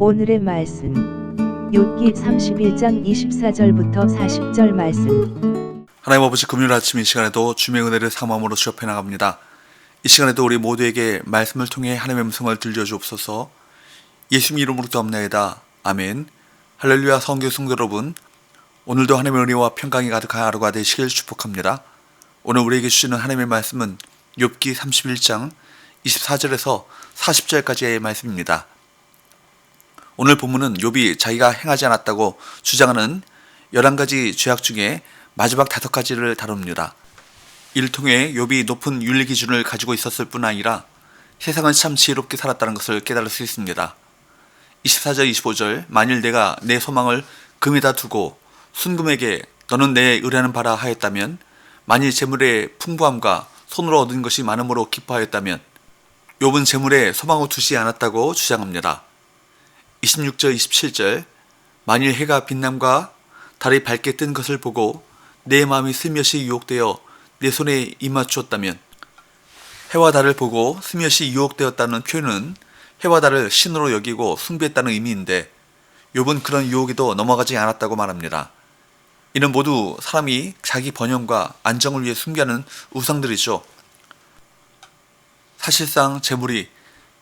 오늘의 말씀 욥기 31장 24절부터 40절 말씀. 하나님 아버지, 금요일 아침 이 시간에도 주님의 은혜를 사모함으로 수업해 나갑니다. 이 시간에도 우리 모두에게 말씀을 통해 하나님의 음성을 들려주옵소서. 예수님 이름으로 기도합나이다. 아멘. 할렐루야. 성교 성도 여러분, 오늘도 하나님의 은혜와 평강이 가득한 하루가 되시길 축복합니다. 오늘 우리에게 주시는 하나님의 말씀은 욥기 31장 24절에서 40절까지의 말씀입니다. 오늘 본문은 욥이 자기가 행하지 않았다고 주장하는 11가지 죄악 중에 마지막 5가지를 다룹니다. 이를 통해 욥이 높은 윤리 기준을 가지고 있었을 뿐 아니라 세상은 참 지혜롭게 살았다는 것을 깨달을 수 있습니다. 24절 25절, 만일 내가 내 소망을 금에다 두고 순금에게 너는 내 의뢰하는 바라 하였다면, 만일 재물의 풍부함과 손으로 얻은 것이 많음으로 기뻐하였다면, 욥은 재물에 소망을 두지 않았다고 주장합니다. 26절 27절, 만일 해가 빛남과 달이 밝게 뜬 것을 보고 내 마음이 슬며시 유혹되어 내 손에 입맞추었다면, 해와 달을 보고 슬며시 유혹되었다는 표현은 해와 달을 신으로 여기고 숭배했다는 의미인데, 욥은 그런 유혹에도 넘어가지 않았다고 말합니다. 이는 모두 사람이 자기 번영과 안정을 위해 숭배하는 우상들이죠. 사실상 재물이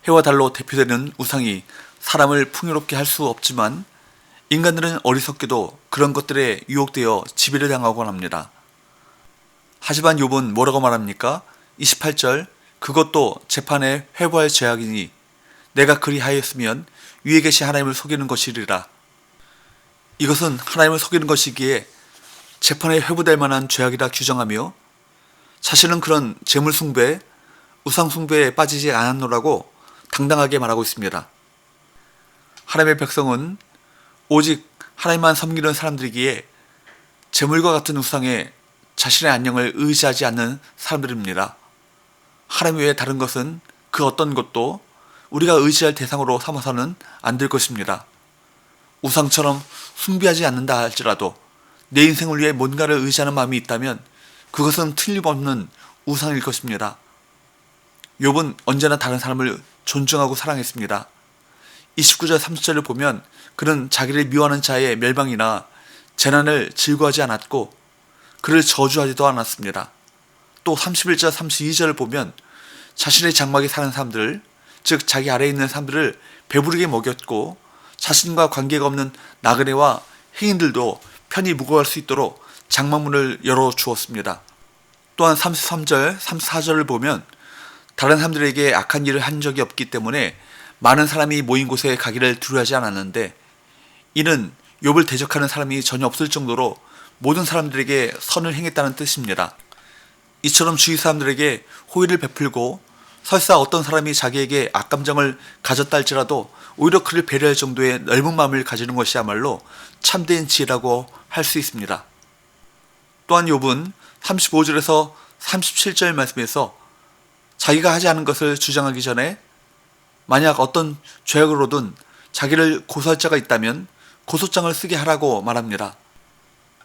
해와 달로 대표되는 우상이 사람을 풍요롭게 할 수 없지만, 인간들은 어리석게도 그런 것들에 유혹되어 지배를 당하곤 합니다. 하지만 욥은 뭐라고 말합니까? 28절, 그것도 재판에 회부할 죄악이니 내가 그리하였으면 위에 계신 하나님을 속이는 것이리라. 이것은 하나님을 속이는 것이기에 재판에 회부될 만한 죄악이라 규정하며, 자신은 그런 재물 숭배, 우상 숭배에 빠지지 않았노라고 당당하게 말하고 있습니다. 하나님의 백성은 오직 하나님만 섬기는 사람들이기에 재물과 같은 우상에 자신의 안녕을 의지하지 않는 사람들입니다. 하나님 외에 다른 것은 그 어떤 것도 우리가 의지할 대상으로 삼아서는 안 될 것입니다. 우상처럼 숭배하지 않는다 할지라도 내 인생을 위해 뭔가를 의지하는 마음이 있다면 그것은 틀림없는 우상일 것입니다. 욥은 언제나 다른 사람을 존중하고 사랑했습니다. 29절 30절을 보면 그는 자기를 미워하는 자의 멸망이나 재난을 즐거워하지 않았고 그를 저주하지도 않았습니다. 또 31절 32절을 보면 자신의 장막에 사는 사람들, 즉 자기 아래에 있는 사람들을 배부르게 먹였고, 자신과 관계가 없는 나그네와 행인들도 편히 묵어갈 수 있도록 장막문을 열어주었습니다. 또한 33절 34절을 보면 다른 사람들에게 악한 일을 한 적이 없기 때문에 많은 사람이 모인 곳에 가기를 두려워하지 않았는데, 이는 욥을 대적하는 사람이 전혀 없을 정도로 모든 사람들에게 선을 행했다는 뜻입니다. 이처럼 주위 사람들에게 호의를 베풀고, 설사 어떤 사람이 자기에게 악감정을 가졌다 할지라도 오히려 그를 배려할 정도의 넓은 마음을 가지는 것이야말로 참된 지혜라고 할 수 있습니다. 또한 욥은 35절에서 37절 말씀에서 자기가 하지 않은 것을 주장하기 전에 만약 어떤 죄악으로든 자기를 고소할 자가 있다면 고소장을 쓰게 하라고 말합니다.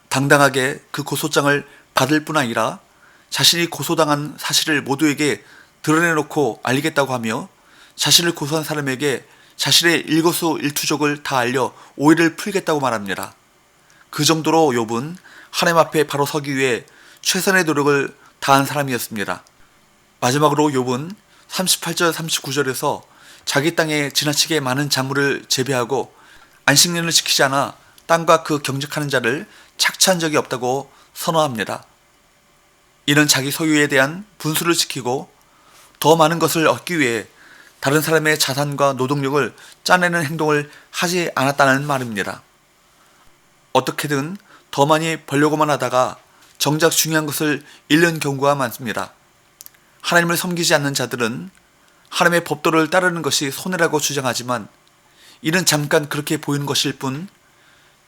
당당하게 그 고소장을 받을 뿐 아니라 자신이 고소당한 사실을 모두에게 드러내놓고 알리겠다고 하며, 자신을 고소한 사람에게 자신의 일거수일투족을 다 알려 오해를 풀겠다고 말합니다. 그 정도로 욥은 하나님 앞에 바로 서기 위해 최선의 노력을 다한 사람이었습니다. 마지막으로 욥은 38절 39절에서 자기 땅에 지나치게 많은 작물을 재배하고 안식년을 지키지 않아 땅과 그 경작하는 자를 착취한 적이 없다고 선언합니다. 이는 자기 소유에 대한 분수를 지키고 더 많은 것을 얻기 위해 다른 사람의 자산과 노동력을 짜내는 행동을 하지 않았다는 말입니다. 어떻게든 더 많이 벌려고만 하다가 정작 중요한 것을 잃는 경우가 많습니다. 하나님을 섬기지 않는 자들은 하나님의 법도를 따르는 것이 손해라고 주장하지만, 이는 잠깐 그렇게 보이는 것일 뿐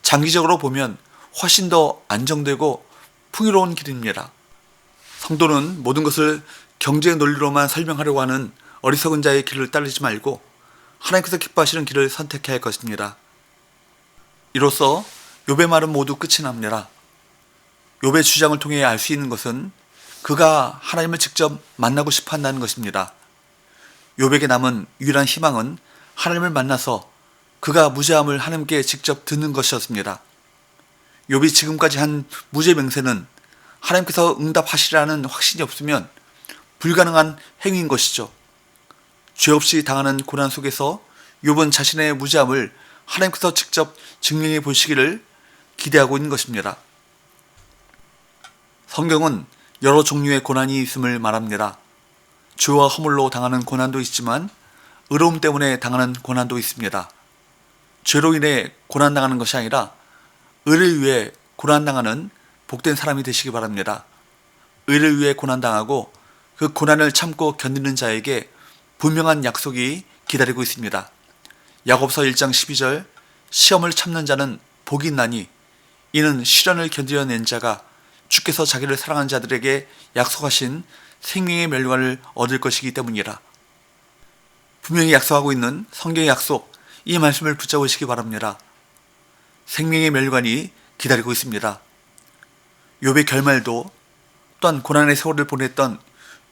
장기적으로 보면 훨씬 더 안정되고 풍요로운 길입니다. 성도는 모든 것을 경제의 논리로만 설명하려고 하는 어리석은 자의 길을 따르지 말고 하나님께서 기뻐하시는 길을 선택해야 할 것입니다. 이로써 욥의 말은 모두 끝이 납니다. 욥의 주장을 통해 알 수 있는 것은 그가 하나님을 직접 만나고 싶어 한다는 것입니다. 욥에게 남은 유일한 희망은 하나님을 만나서 그가 무죄함을 하나님께 직접 듣는 것이었습니다. 욥이 지금까지 한 무죄 맹세는 하나님께서 응답하시라는 확신이 없으면 불가능한 행위인 것이죠. 죄 없이 당하는 고난 속에서 욥은 자신의 무죄함을 하나님께서 직접 증명해 보시기를 기대하고 있는 것입니다. 성경은 여러 종류의 고난이 있음을 말합니다. 죄와 허물로 당하는 고난도 있지만 의로움 때문에 당하는 고난도 있습니다. 죄로 인해 고난당하는 것이 아니라 의를 위해 고난당하는 복된 사람이 되시기 바랍니다. 의를 위해 고난당하고 그 고난을 참고 견디는 자에게 분명한 약속이 기다리고 있습니다. 야고보서 1장 12절 시험을 참는 자는 복이 있나니 이는 시련을 견디어낸 자가 주께서 자기를 사랑하는 자들에게 약속하신 생명의 멸관을 얻을 것이기 때문이라. 분명히 약속하고 있는 성경의 약속, 이 말씀을 붙잡으시기 바랍니다. 생명의 멸관이 기다리고 있습니다. 욥의 결말도 또한 고난의 세월을 보냈던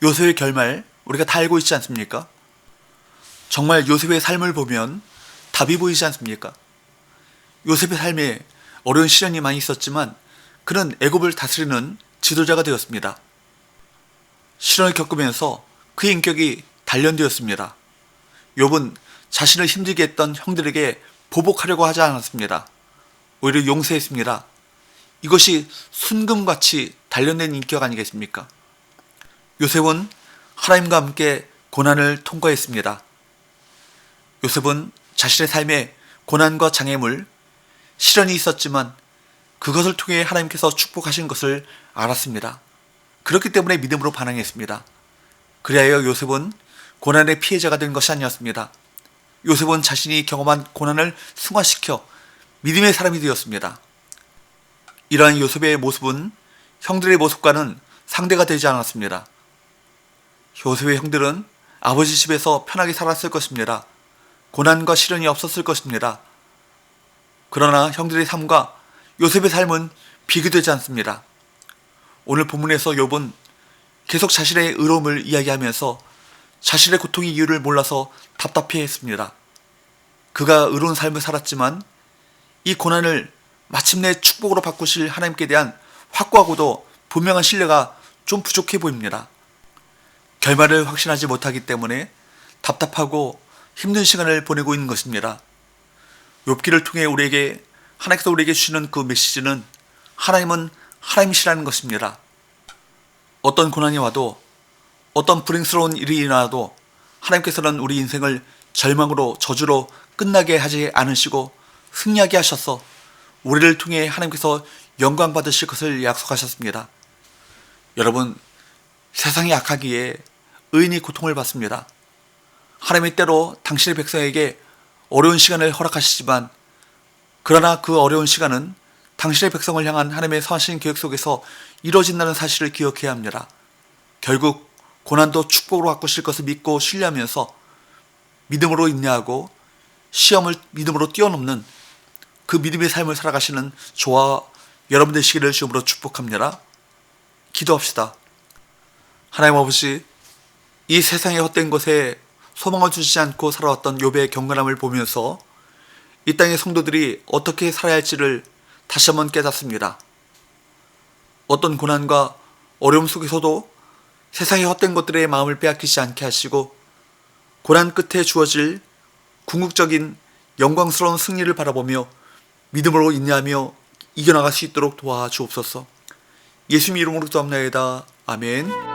요셉의 결말 우리가 다 알고 있지 않습니까? 정말 요셉의 삶을 보면 답이 보이지 않습니까? 요셉의 삶에 어려운 시련이 많이 있었지만 그는 애굽을 다스리는 지도자가 되었습니다. 시련을 겪으면서 그의 인격이 단련되었습니다. 욥은 자신을 힘들게 했던 형들에게 보복하려고 하지 않았습니다. 오히려 용서했습니다. 이것이 순금같이 단련된 인격 아니겠습니까? 요셉은 하나님과 함께 고난을 통과했습니다. 요셉은 자신의 삶에 고난과 장애물, 시련이 있었지만 그것을 통해 하나님께서 축복하신 것을 알았습니다. 그렇기 때문에 믿음으로 반응했습니다. 그리하여 요셉은 고난의 피해자가 된 것이 아니었습니다. 요셉은 자신이 경험한 고난을 승화시켜 믿음의 사람이 되었습니다. 이러한 요셉의 모습은 형들의 모습과는 상대가 되지 않았습니다. 요셉의 형들은 아버지 집에서 편하게 살았을 것입니다. 고난과 시련이 없었을 것입니다. 그러나 형들의 삶과 요셉의 삶은 비교되지 않습니다. 오늘 본문에서 욥은 계속 자신의 의로움을 이야기하면서 자신의 고통의 이유를 몰라서 답답해했습니다. 그가 의로운 삶을 살았지만 이 고난을 마침내 축복으로 바꾸실 하나님께 대한 확고하고도 분명한 신뢰가 좀 부족해 보입니다. 결말을 확신하지 못하기 때문에 답답하고 힘든 시간을 보내고 있는 것입니다. 욥기를 통해 하나님께서 우리에게 주시는 그 메시지는 하나님은 하나님이시라는 것입니다. 어떤 고난이 와도 어떤 불행스러운 일이 일어나도 하나님께서는 우리 인생을 절망으로 저주로 끝나게 하지 않으시고 승리하게 하셔서 우리를 통해 하나님께서 영광 받으실 것을 약속하셨습니다. 여러분, 세상이 악하기에 의인이 고통을 받습니다. 하나님의 때로 당신의 백성에게 어려운 시간을 허락하시지만 그러나 그 어려운 시간은 당신의 백성을 향한 하나님의 선하신 계획 속에서 이루어진다는 사실을 기억해야 합니다. 결국 고난도 축복으로 바꾸실 것을 믿고 신뢰하면서 믿음으로 인내하고 시험을 믿음으로 뛰어넘는 그 믿음의 삶을 살아가시는 저와 여러분 되시기를 주님으로 축복합니다. 기도합시다. 하나님 아버지, 이 세상의 헛된 것에 소망을 주지 않고 살아왔던 욥의 경건함을 보면서 이 땅의 성도들이 어떻게 살아야 할지를 다시 한번 깨닫습니다. 어떤 고난과 어려움 속에서도 세상의 헛된 것들의 마음을 빼앗기지 않게 하시고 고난 끝에 주어질 궁극적인 영광스러운 승리를 바라보며 믿음으로 인내하며 이겨나갈 수 있도록 도와주옵소서. 예수님 이름으로 기도합나이다. 아멘.